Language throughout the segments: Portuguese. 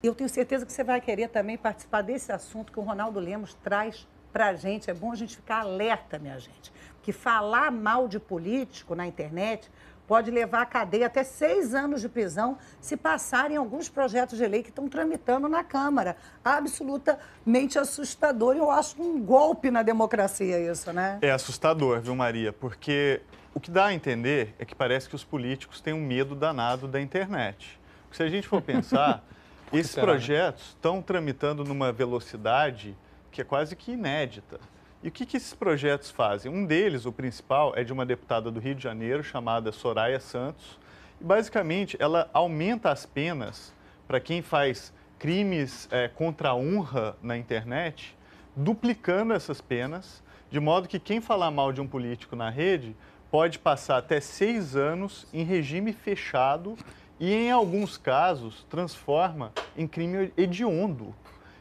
Eu tenho certeza que você vai querer também participar desse assunto que o Ronaldo Lemos traz para a gente. É bom a gente ficar alerta, minha gente. Que falar mal de político na internet pode levar à cadeia até 6 anos de prisão se passarem alguns projetos de lei que estão tramitando na Câmara. Absolutamente assustador. Eu acho um golpe na democracia isso, né? É assustador, viu, Maria? Porque o que dá a entender é que parece que os políticos têm um medo danado da internet. Porque se a gente for pensar, esses projetos estão tramitando numa velocidade que é quase que inédita. E o que esses projetos fazem? Um deles, o principal, é de uma deputada do Rio de Janeiro, chamada Soraya Santos. E, basicamente, ela aumenta as penas para quem faz crimes contra a honra na internet, duplicando essas penas, de modo que quem falar mal de um político na rede pode passar até 6 anos em regime fechado e, em alguns casos, transforma em crime hediondo.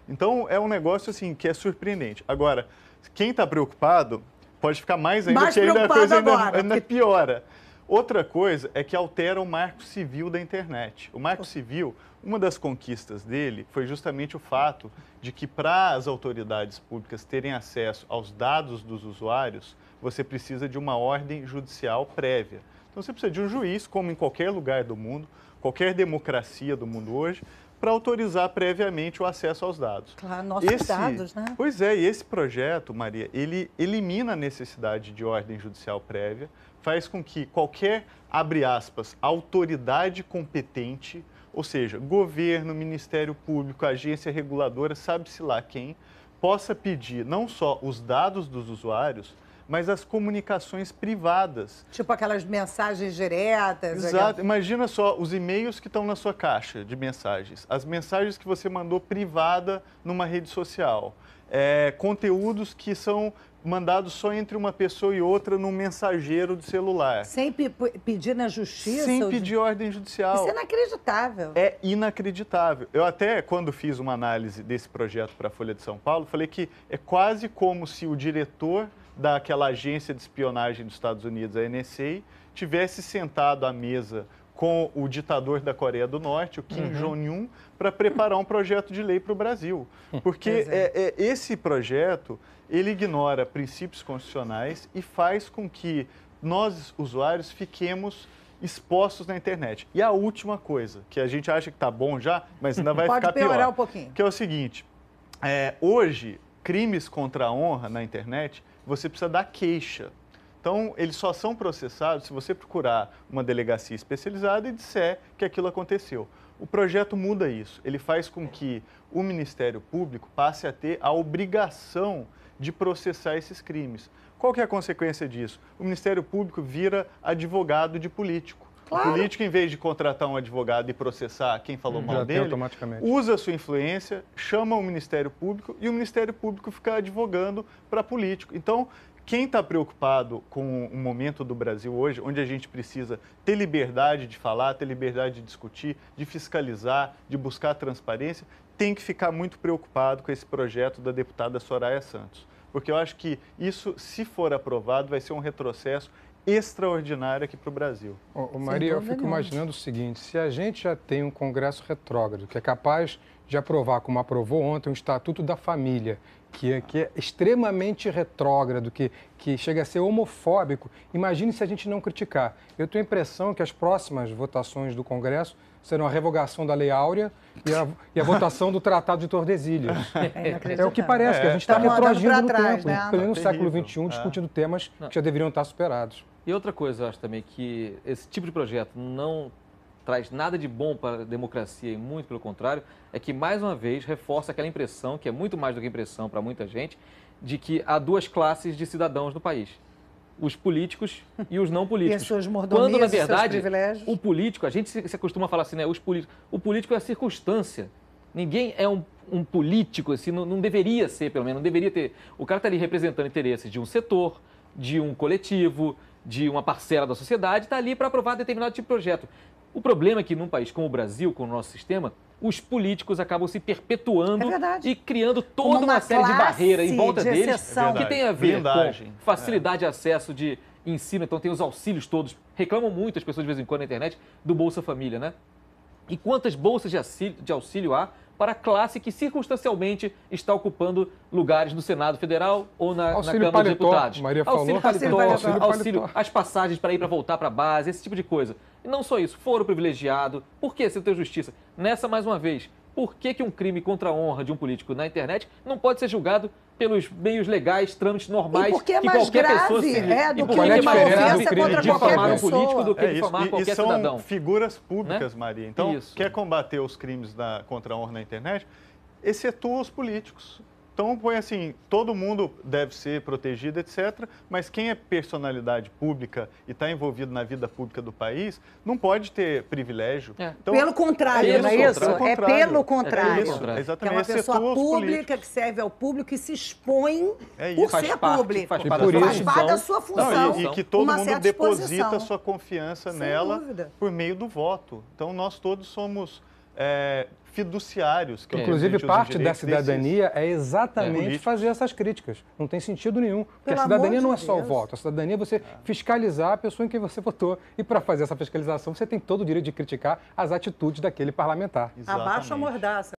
Então, é um negócio assim que é surpreendente. Agora, quem está preocupado pode ficar mais ainda, porque ainda a coisa ainda piora. Outra coisa é que altera o marco civil da internet. O marco civil, uma das conquistas dele foi justamente o fato de que para as autoridades públicas terem acesso aos dados dos usuários, você precisa de uma ordem judicial prévia. Então, você precisa de um juiz, como em qualquer lugar do mundo, qualquer democracia do mundo hoje, para autorizar previamente o acesso aos dados. Claro, nossos dados, né? Pois é, e esse projeto, Maria, ele elimina a necessidade de ordem judicial prévia, faz com que qualquer, abre aspas, autoridade competente, ou seja, governo, Ministério Público, agência reguladora, sabe-se lá quem, possa pedir não só os dados dos usuários, mas as comunicações privadas. Tipo aquelas mensagens diretas. Exato. Imagina só os e-mails que estão na sua caixa de mensagens, as mensagens que você mandou privada numa rede social, conteúdos que são mandados só entre uma pessoa e outra num mensageiro de celular. Sem pedir na justiça? Sem pedir ordem judicial. Isso é inacreditável. É inacreditável. Eu até, quando fiz uma análise desse projeto para a Folha de São Paulo, falei que é quase como se o diretor daquela agência de espionagem dos Estados Unidos, a NSA, tivesse sentado à mesa com o ditador da Coreia do Norte, o Kim Jong-un, para preparar um projeto de lei para o Brasil. Porque esse projeto, ele ignora princípios constitucionais e faz com que nós, usuários, fiquemos expostos na internet. E a última coisa, que a gente acha que está bom já, mas ainda vai ficar pior. Pode piorar um pouquinho. Que é o seguinte, hoje, crimes contra a honra na internet, você precisa dar queixa. Então, eles só são processados se você procurar uma delegacia especializada e disser que aquilo aconteceu. O projeto muda isso. Ele faz com que o Ministério Público passe a ter a obrigação de processar esses crimes. Qual que é a consequência disso? O Ministério Público vira advogado de político. Claro. O político, em vez de contratar um advogado e processar quem falou mal dele, usa a sua influência, chama o Ministério Público e o Ministério Público fica advogando para político. Então, quem está preocupado com o momento do Brasil hoje, onde a gente precisa ter liberdade de falar, ter liberdade de discutir, de fiscalizar, de buscar transparência, tem que ficar muito preocupado com esse projeto da deputada Soraya Santos. Porque eu acho que isso, se for aprovado, vai ser um retrocesso extraordinário aqui para o Brasil. Maria, eu fico imaginando o seguinte, se a gente já tem um Congresso retrógrado, que é capaz de aprovar, como aprovou ontem, o Estatuto da Família, que é extremamente retrógrado, que chega a ser homofóbico, imagine se a gente não criticar. Eu tenho a impressão que as próximas votações do Congresso serão a revogação da Lei Áurea e a votação do Tratado de Tordesilhas. É o que parece, que a gente está retroagindo no tempo, né? Pelo menos no século XXI, discutindo temas que já deveriam estar superados. E outra coisa, eu acho também que esse tipo de projeto não traz nada de bom para a democracia e muito pelo contrário, é que mais uma vez reforça aquela impressão, que é muito mais do que impressão para muita gente, de que há duas classes de cidadãos no país. Os políticos e os não políticos. E as suas mordomias, quando, na verdade, seus privilégios. O político, a gente se acostuma a falar assim, né? O político é a circunstância. Ninguém é um político, assim, não deveria ser, pelo menos, não deveria ter. O cara está ali representando interesses de um setor, de um coletivo, de uma parcela da sociedade, está ali para aprovar determinado tipo de projeto. O problema é que num país como o Brasil, com o nosso sistema, os políticos acabam se perpetuando e criando toda uma série de barreiras em volta deles, que tem a ver com facilidade de acesso de ensino. Então tem os auxílios todos. Reclamam muito as pessoas de vez em quando na internet do Bolsa Família, né? E quantas bolsas de auxílio há para a classe que circunstancialmente está ocupando lugares no Senado Federal ou na Câmara dos Deputados. Maria falou. Auxílio, as passagens para ir para voltar para a base, esse tipo de coisa. E não só isso, foro privilegiado. Por que você tem justiça? Nessa, mais uma vez, por que um crime contra a honra de um político na internet não pode ser julgado pelos meios legais, trâmites normais porque é que mais qualquer grave, pessoa se... do que uma ofensa contra difamar um pessoa. político do que difamar qualquer são cidadão. Figuras públicas, Né? Maria. Então, Isso. quer combater os crimes contra a honra na internet, excetua os políticos. Então, põe assim, todo mundo deve ser protegido, etc., mas quem é personalidade pública e está envolvido na vida pública do país não pode ter privilégio. Então, pelo contrário, não é isso? É pelo contrário. Exatamente. Que é uma pessoa pública que serve ao público e se expõe por ser público. Faz parte da sua função. E que todo mundo deposita exposição. sua confiança Sem nela dúvida. por meio do voto. Então, nós todos somos fiduciários. Que Inclusive, parte da cidadania é exatamente fazer essas críticas. Não tem sentido nenhum. Porque a cidadania não é só o voto. A cidadania é você fiscalizar a pessoa em quem você votou. E para fazer essa fiscalização, você tem todo o direito de criticar as atitudes daquele parlamentar. Abaixo a mordaça.